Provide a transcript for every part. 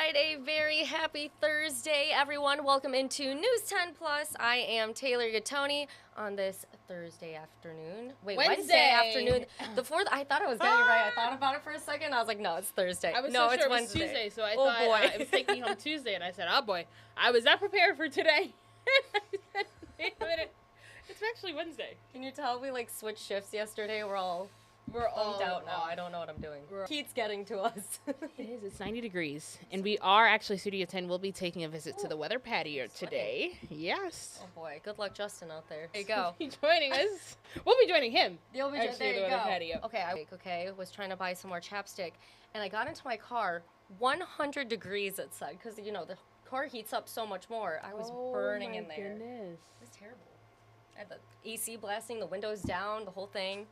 right, a very happy Thursday, everyone. Welcome into News 10 Plus. I am Taylor Gattoni on this Thursday afternoon. Wait, Wednesday afternoon. The 4th, I thought I was getting it right. I thought about it for a second. I was like, no, it's Thursday. I was no, so it's sure Wednesday. It was Tuesday, so I thought it was taking me home Tuesday, and I said, oh boy, I was not prepared for today. Wait a minute. It's actually Wednesday. Can you tell we switched shifts yesterday? We're all out now. I don't know what I'm doing. Heat's getting to us. It is. It's 90 degrees. And we are actually, Studio 10 will be taking a visit to the weather patio today. Yes. Oh boy. Good luck, Justin, out there. There you go. He'll be joining us. We'll be joining him. You'll be actually, there the you weather go. patio. Okay. Was trying to buy some more chapstick. And I got into my car. 100 degrees, it said. Because, you know, the car heats up so much more. I was burning in there. Goodness. It was terrible. I had the AC blasting, the windows down, the whole thing.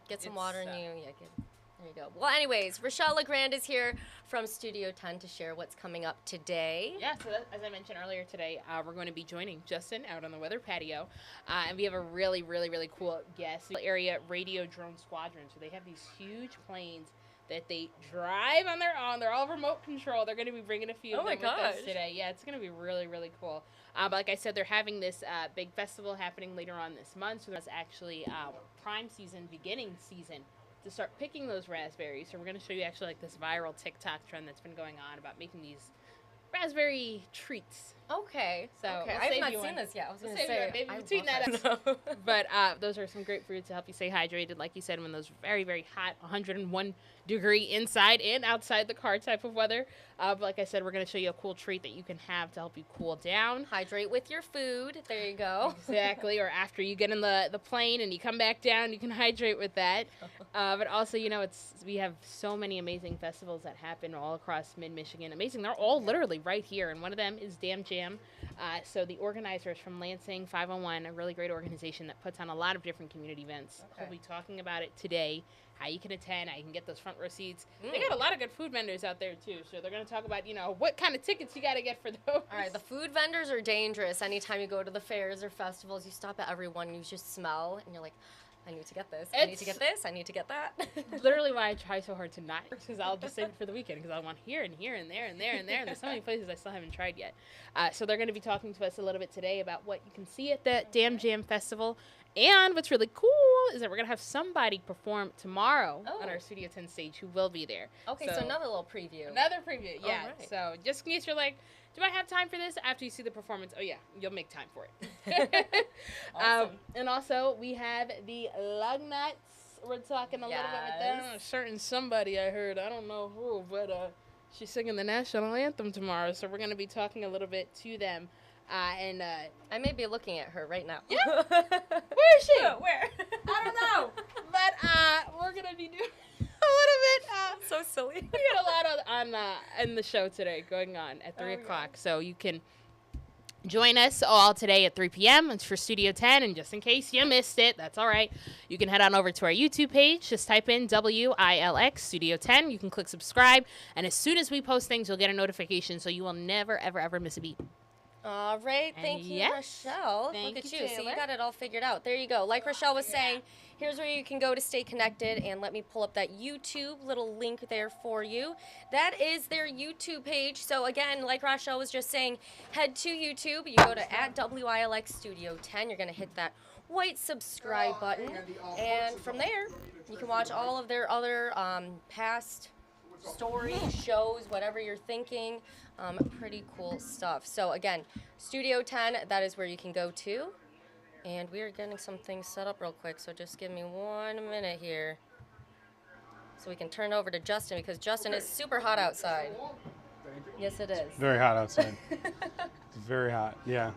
Get some water in you. Yeah, good. There you go. Well, anyways, Rachelle Legrand is here from Studio 10 to share what's coming up today. Yeah, so as I mentioned earlier today, we're going to be joining Justin out on the weather patio. And we have a really, really, really cool guest area radio drone squadron. So they have these huge planes that they drive on their own. They're all remote control. They're going to be bringing a few of them with us today. Yeah, it's going to be really, really cool. But like I said, they're having this big festival happening later on this month. So that's actually prime season, beginning season, to start picking those raspberries. So we're going to show you actually this viral TikTok trend that's been going on about making these raspberry treats. Okay. So I have not seen this yet. I was going to say, maybe between that. But those are some great fruits to help you stay hydrated, like you said, when those very, very hot 101 degree inside and outside the car type of weather. But like I said, we're going to show you a cool treat that you can have to help you cool down. Hydrate with your food. There you go. Exactly. Or after you get in the plane and you come back down, you can hydrate with that. But also, you know, we have so many amazing festivals that happen all across mid-Michigan. Amazing. They're all literally right here. And one of them is Dam Jam. So the organizers from Lansing 501, a really great organization that puts on a lot of different community events. We'll be talking about it today, how you can attend, how you can get those front row seats. They got a lot of good food vendors out there, too. So they're going to talk about, you know, what kind of tickets you got to get for those. All right, the food vendors are dangerous. Anytime you go to the fairs or festivals, you stop at every one, you just smell, and you're like, I need to get this. I need to get this. I need to get that. Literally why I try so hard to not, because I'll just save it for the weekend, because I want here and here and there and there and there. And there's so many places I still haven't tried yet. So they're going to be talking to us a little bit today about what you can see at the Dam Jam Festival. And what's really cool is that we're going to have somebody perform tomorrow on our Studio 10 stage who will be there. Okay, so another little preview. Another preview, yeah. Right. So just in case you're like, do I have time for this? After you see the performance, oh yeah, you'll make time for it. Awesome. And also, we have the lug nuts. We're talking a little bit with them. A certain somebody I heard, I don't know who, but she's singing the national anthem tomorrow, so we're going to be talking a little bit to them. And I may be looking at her right now. Yeah? Where is she? Where? I don't know. But we're going to be doing a little bit. So silly. We got a lot in the show today going on at 3 o'clock. So you can join us all today at 3 p.m. It's for Studio 10. And just in case you missed it, that's all right. You can head on over to our YouTube page. Just type in WILX Studio 10. You can click subscribe. And as soon as we post things, you'll get a notification. So you will never, ever, ever miss a beat. All right. Thank you, Rachelle. Thank Look at you, you. So you got it all figured out. There you go. Like Rachelle was saying, here's where you can go to stay connected. And let me pull up that YouTube little link there for you. That is their YouTube page. So again, like Rachelle was just saying, head to YouTube. You go to @WILX Studio 10. You're going to hit that white subscribe button. And from there, you can watch all of their other past stories, shows, whatever you're thinking. Pretty cool stuff. So again, Studio 10, that is where you can go to. And we are getting some things set up real quick, so just give me 1 minute here so we can turn over to Justin, because Justin is super hot outside. Yes, it is. Very hot outside. It's very hot, yeah.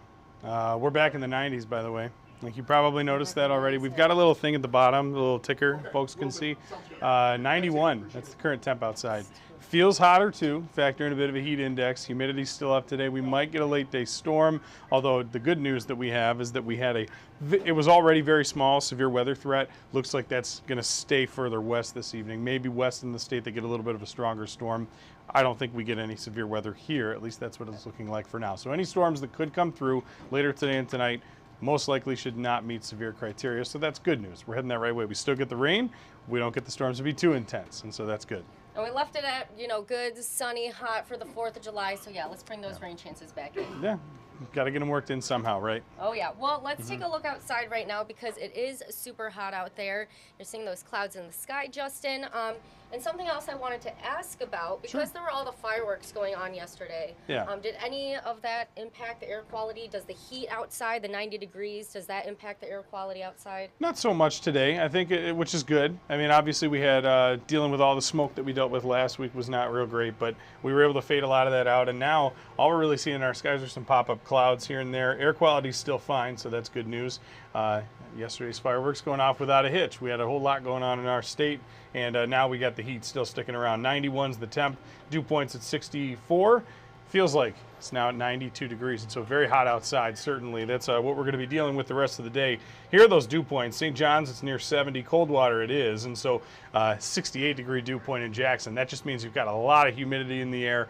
We're back in the 90s, by the way. Like, you probably noticed that already. We've got a little thing at the bottom, the little ticker folks can see. 91, that's the current temp outside. Feels hotter too, factor in a bit of a heat index. Humidity's still up today. We might get a late day storm, although the good news that we have is that we had it was already very small, severe weather threat. Looks like that's gonna stay further west this evening. Maybe west in the state they get a little bit of a stronger storm. I don't think we get any severe weather here, at least that's what it's looking like for now. So any storms that could come through later today and tonight most likely should not meet severe criteria, so that's good news. We're heading that right way. We still get the rain, we don't get the storms to be too intense, and so that's good. And we left it at, good, sunny, hot for the 4th of July. So, yeah, let's bring those rain chances back in. Yeah, got to get them worked in somehow, right? Oh, yeah. Well, let's take a look outside right now because it is super hot out there. You're seeing those clouds in the sky, Justin. And something else I wanted to ask about, because there were all the fireworks going on yesterday. Yeah. Did any of that impact the air quality? Does the heat outside, the 90 degrees, does that impact the air quality outside? Not so much today, I think, which is good. I mean, obviously we had dealing with all the smoke that we dealt with last week was not real great, but we were able to fade a lot of that out. And now all we're really seeing in our skies are some pop-up clouds here and there. Air quality is still fine, so that's good news. Yesterday's fireworks going off without a hitch. We had a whole lot going on in our state, and now we got the heat still sticking around. 91's the temp, dew point's at 64. Feels like it's now at 92 degrees, and so very hot outside, certainly. That's what we're going to be dealing with the rest of the day. Here are those dew points. St. John's, it's near 70. Coldwater, it is, and so 68-degree dew point in Jackson. That just means you've got a lot of humidity in the air,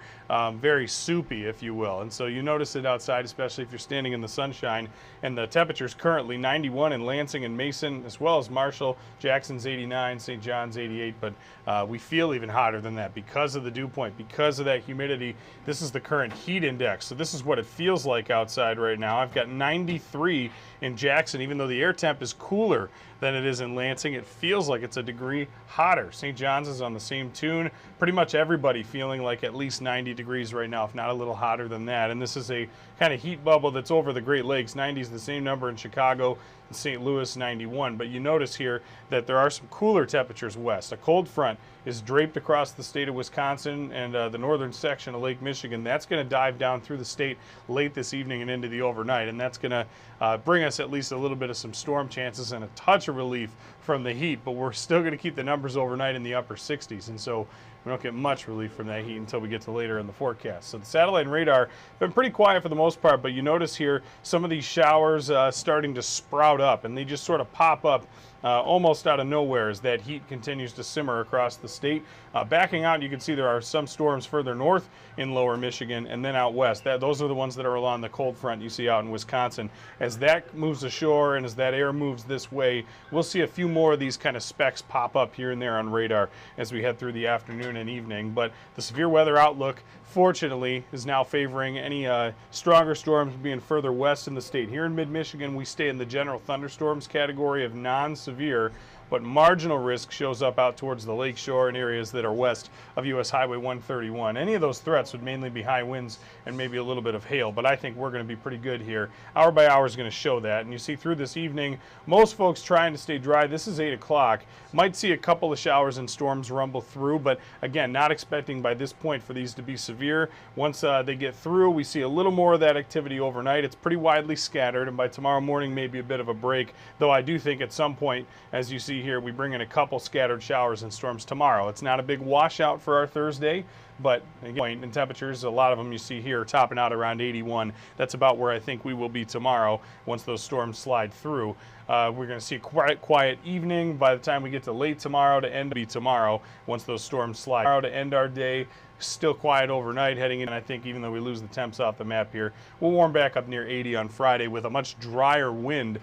very soupy, if you will. And so you notice it outside, especially if you're standing in the sunshine. And the temperature's currently 91 in Lansing and Mason, as well as Marshall. Jackson's 89, St. John's 88, but we feel even hotter than that because of the dew point, because of that humidity. This is the current heat index, so this is what it feels like outside right now. I've got 93 in Jackson. Even though the air temp is cooler than it is in Lansing, it feels like it's a degree hotter. St. John's is on the same tune. Pretty much everybody feeling like at least 90 degrees right now, if not a little hotter than that. And this is a kind of heat bubble that's over the Great Lakes. 90 is the same number in Chicago and St. Louis, 91. But you notice here that there are some cooler temperatures west. A cold front is draped across the state of Wisconsin and the northern section of Lake Michigan. That's going to dive down through the state late this evening and into the overnight, and that's going to bring us at least a little bit of some storm chances and a touch of relief from the heat, but we're still going to keep the numbers overnight in the upper 60s, and so we don't get much relief from that heat until we get to later in the forecast. So the satellite and radar have been pretty quiet for the most part, but you notice here some of these showers starting to sprout up, and they just sort of pop up almost out of nowhere as that heat continues to simmer across the state. Backing out, you can see there are some storms further north in lower Michigan and then out west. Those are the ones that are along the cold front you see out in Wisconsin. As that moves ashore and as that air moves this way, we'll see a few more of these kind of specks pop up here and there on radar as we head through the afternoon and evening. But the severe weather outlook, fortunately, is now favoring any stronger storms being further west in the state. Here in mid-Michigan, we stay in the general thunderstorms category of non-severe, but marginal risk shows up out towards the lakeshore and areas that are west of U.S. Highway 131. Any of those threats would mainly be high winds and maybe a little bit of hail, but I think we're going to be pretty good here. Hour by hour is going to show that, and you see through this evening, most folks trying to stay dry. This is 8 o'clock. Might see a couple of showers and storms rumble through, but again, not expecting by this point for these to be severe. Once they get through, we see a little more of that activity overnight. It's pretty widely scattered, and by tomorrow morning, maybe a bit of a break, though I do think at some point, as you see here, we bring in a couple scattered showers and storms tomorrow. It's not a big washout for our Thursday, but again, in temperatures, a lot of them you see here topping out around 81. That's about where I think we will be tomorrow once those storms slide through. We're going to see a quiet evening by the time we get to late tomorrow to end tomorrow once those storms slide. Tomorrow to end our day. Still quiet overnight heading in. I think even though we lose the temps off the map here, we'll warm back up near 80 on Friday with a much drier wind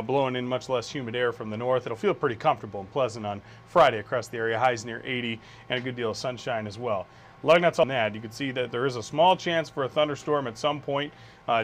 blowing in much less humid air from the north. It'll feel pretty comfortable and pleasant on Friday across the area. Highs near 80 and a good deal of sunshine as well. Lug nuts on that. You can see that there is a small chance for a thunderstorm at some point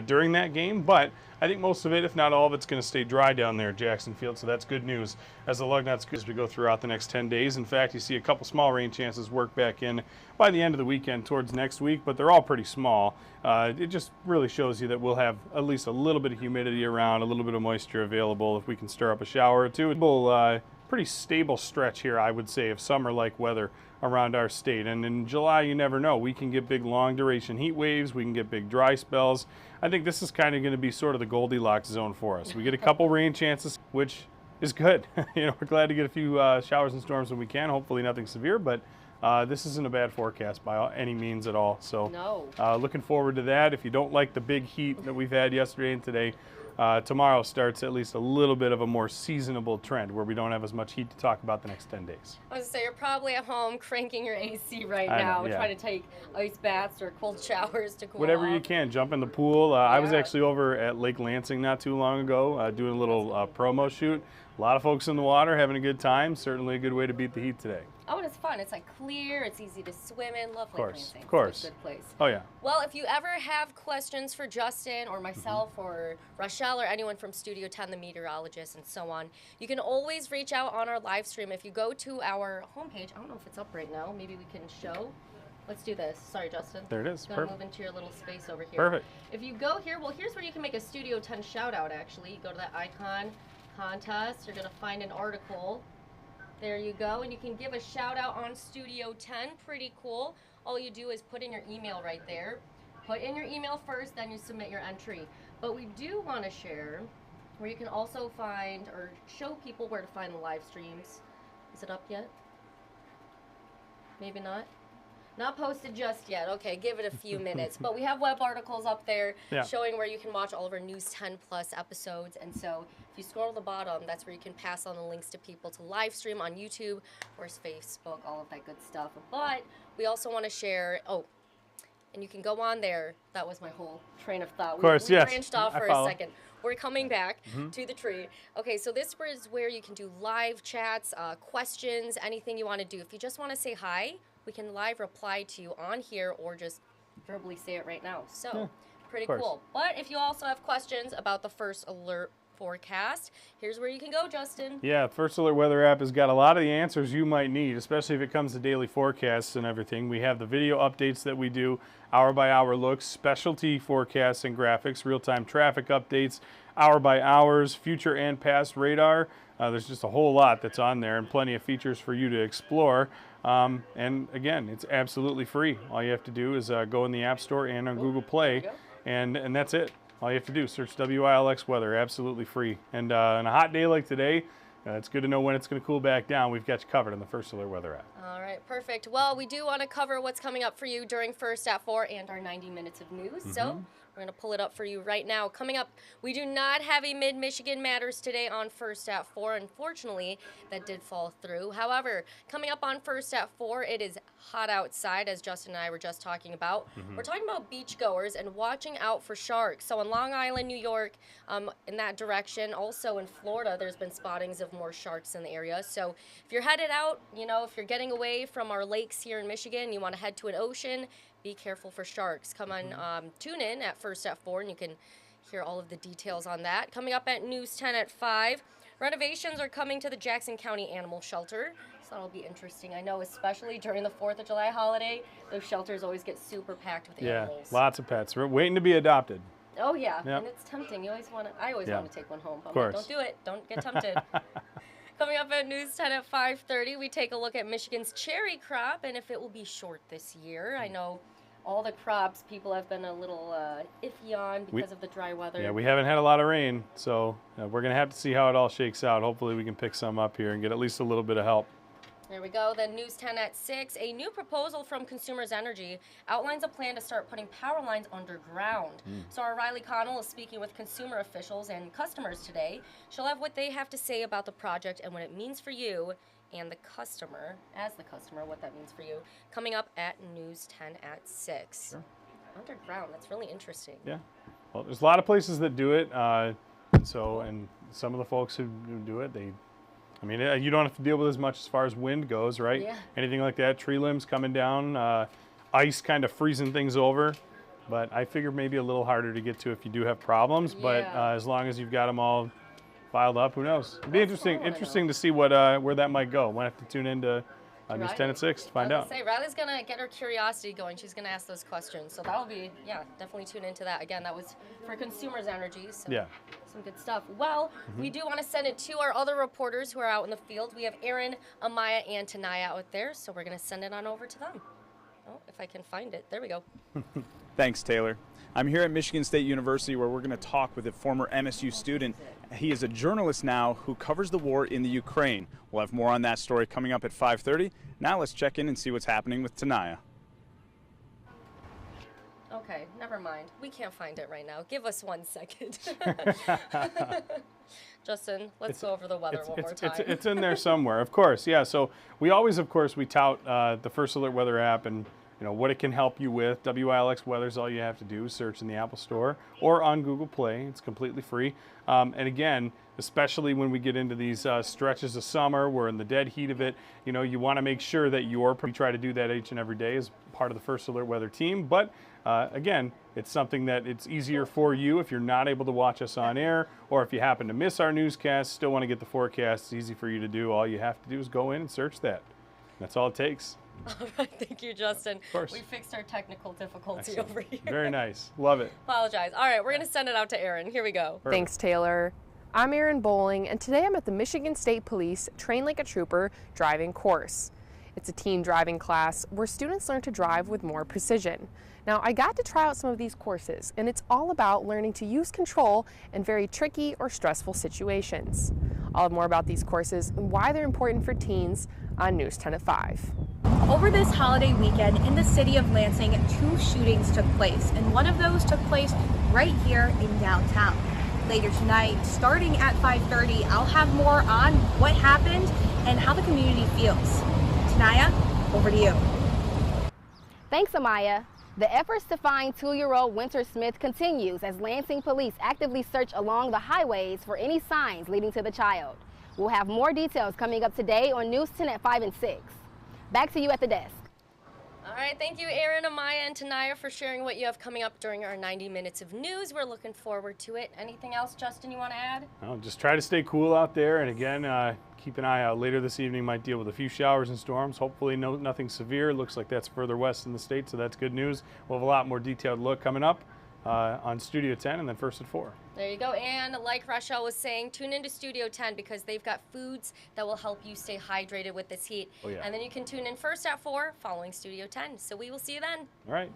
during that game, but I think most of it, if not all of it's going to stay dry down there at Jackson Field, so that's good news as the lug nuts as we go throughout the next 10 days. In fact, you see a couple small rain chances work back in by the end of the weekend towards next week, but they're all pretty small. It just really shows you that we'll have at least a little bit of humidity around, a little bit of moisture available if we can stir up a shower or two. Pretty stable stretch here, I would say, of summer-like weather around our state. And in July, you never know. We can get big long-duration heat waves. We can get big dry spells. I think this is kind of going to be sort of the Goldilocks zone for us. We get a couple rain chances, which is good. We're glad to get a few showers and storms when we can. Hopefully nothing severe, but this isn't a bad forecast by any means at all. So no. Looking forward to that. If you don't like the big heat that we've had yesterday and today, tomorrow starts at least a little bit of a more seasonable trend where we don't have as much heat to talk about the next 10 days. I was going to say, you're probably at home cranking your AC right I now, know, yeah. trying to take ice baths or cold showers to cool Whatever off. you can, jump in the pool. I was Yeah. actually over at Lake Lansing not too long ago doing a little promo shoot. A lot of folks in the water having a good time. Certainly a good way to beat the heat today. Oh, and it's fun. It's like clear. It's easy to swim in. Love Lake Lansing. Of course. It's a good place. Oh, yeah. Well, if you ever have questions for Justin or myself or Rachelle or anyone from Studio 10, the meteorologist, and so on, you can always reach out on our live stream. If you go to our homepage, I don't know if it's up right now. Maybe we can show. Let's do this. Sorry, Justin. There it is. Perfect. Move into your little space over here. Perfect. If you go here, well, here's where you can make a Studio 10 shout out, actually. You go to that icon, contest. You're going to find an article. There you go. And you can give a shout out on Studio 10. Pretty cool. All you do is put in your email right there. Put in your email first, then you submit your entry. But we do want to share where you can also find or show people where to find the live streams. Is it up yet? Maybe not. Not posted just yet. Okay, give it a few minutes. But we have web articles up there showing where you can watch all of our News 10 Plus episodes. And so if you scroll to the bottom, that's where you can pass on the links to people to live stream on YouTube, of course, Facebook, all of that good stuff. But we also want to share, and you can go on there. That was my whole train of thought. Of course, we yes. branched off for a second. We're coming back to the tree. Okay, so this is where you can do live chats, questions, anything you want to do. If you just want to say hi, we can live reply to you on here or just verbally say it right now. So, pretty cool. But if you also have questions about the First Alert forecast, here's where you can go, Justin. Yeah, First Alert Weather app has got a lot of the answers you might need, especially if it comes to daily forecasts and everything. We have the video updates that we do, hour-by-hour looks, specialty forecasts and graphics, real-time traffic updates, hour-by-hours, future and past radar. There's just a whole lot that's on there and plenty of features for you to explore. And again, it's absolutely free. All you have to do is go in the App Store and on Google Play, and that's it. All you have to do is search WILX weather, absolutely free. And on a hot day like today, it's good to know when it's going to cool back down. We've got you covered on the First Alert Weather app. All right, perfect. Well, we do want to cover what's coming up for you during First at 4 and our 90 minutes of news. So we're going to pull it up for you right now. Coming up, we do not have a Mid-Michigan Matters today on First at 4. Unfortunately, that did fall through. However, coming up on First at 4, it is hot outside, as Justin and I were just talking about. We're talking about beachgoers and watching out for sharks. So in Long Island, New York, in that direction, also in Florida, there's been spottings of more sharks in the area. So if you're headed out, if you're getting away from our lakes here in Michigan, you want to head to an ocean, be careful for sharks. Come on, tune in at First at 4, and you can hear all of the details on that. Coming up at News 10 at 5, renovations are coming to the Jackson County Animal Shelter. So that'll be interesting. I know, especially during the 4th of July holiday, those shelters always get super packed with animals. Yeah, lots of pets. We're waiting to be adopted. Oh, yeah, and it's tempting. You always want to. I always want to take one home. But I'm like, don't do it. Don't get tempted. Coming up at News 10 at 5:30, we take a look at Michigan's cherry crop and if it will be short this year. I know all the crops people have been a little iffy on because of the dry weather. Yeah, we haven't had a lot of rain, so we're going to have to see how it all shakes out. Hopefully we can pick some up here and get at least a little bit of help. There we go. Then News 10 at 6, a new proposal from Consumers Energy outlines a plan to start putting power lines underground. So our Riley Connell is speaking with consumer officials and customers today. She'll have what they have to say about the project and what it means for you and the customer, what that means for you, coming up at News 10 at 6. Sure. Underground, that's really interesting. Yeah. Well, there's a lot of places that do it, and some of the folks who do it, you don't have to deal with as much as far as wind goes, right? Yeah. Anything like that, tree limbs coming down, ice kind of freezing things over. But I figure maybe a little harder to get to if you do have problems. Yeah. But as long as you've got them all filed up, who knows? It'd be interesting to see what where that might go. We'll have to tune into News 10 at 6 to find out. Riley's going to get her curiosity going. She's going to ask those questions. So that'll be, definitely tune into that. Again, that was for Consumers Energy. So some good stuff. Well, we do want to send it to our other reporters who are out in the field. We have Aaron, Amaya, and Tanaya out there. So we're going to send it on over to them. Oh, if I can find it. There we go. Thanks, Taylor. I'm here at Michigan State University where we're going to talk with a former MSU student. He is a journalist now who covers the war in the Ukraine. We'll have more on that story coming up at 5:30. Now let's check in and see what's happening with Tanaya. Okay, never mind. We can't find it right now. Give us 1 second. Justin, let's go over the weather one more time. It's in there somewhere, of course. Yeah, so we always, of course, we tout the First Alert Weather app and what it can help you with. WILX Weather is all you have to do. Search in the Apple Store or on Google Play. It's completely free. And again, especially when we get into these stretches of summer, we're in the dead heat of it, you want to make sure that we try to do that each and every day as part of the First Alert Weather team. But again, it's something that it's easier for you if you're not able to watch us on air, or if you happen to miss our newscast, still want to get the forecast. It's easy for you to do. All you have to do is go in and search that. That's all it takes. All right, thank you, Justin. Of course. We fixed our technical difficulty Excellent. over here. Very nice. Love it. Apologize. All right, we're going to send it out to Aaron. Here we go. Perfect. Thanks, Taylor. I'm Erin Bowling, and today I'm at the Michigan State Police Train Like a Trooper driving course. It's a team driving class where students learn to drive with more precision. Now, I got to try out some of these courses, and it's all about learning to use control in very tricky or stressful situations. I'll have more about these courses and why they're important for teens on News 10 at 5. Over this holiday weekend in the city of Lansing, 2 shootings took place, and one of those took place right here in downtown. Later tonight, starting at 5:30, I'll have more on what happened and how the community feels. Tanaya, over to you. Thanks, Amaya. The efforts to find 2-year-old Winter Smith continues as Lansing police actively search along the highways for any signs leading to the child. We'll have more details coming up today on News 10 at 5 and 6. Back to you at the desk. All right, thank you, Aaron, Amaya, and Tanaya for sharing what you have coming up during our 90 minutes of news. We're looking forward to it. Anything else, Justin, you want to add? Just try to stay cool out there, and again, keep an eye out. Later this evening might deal with a few showers and storms. Hopefully nothing severe. Looks like that's further west in the state, so that's good news. We'll have a lot more detailed look coming up on Studio 10 and then First at 4. There you go. And like Rachelle was saying, tune into Studio 10 because they've got foods that will help you stay hydrated with this heat. Oh, yeah. And then you can tune in first at 4 following Studio 10. So we will see you then. All right.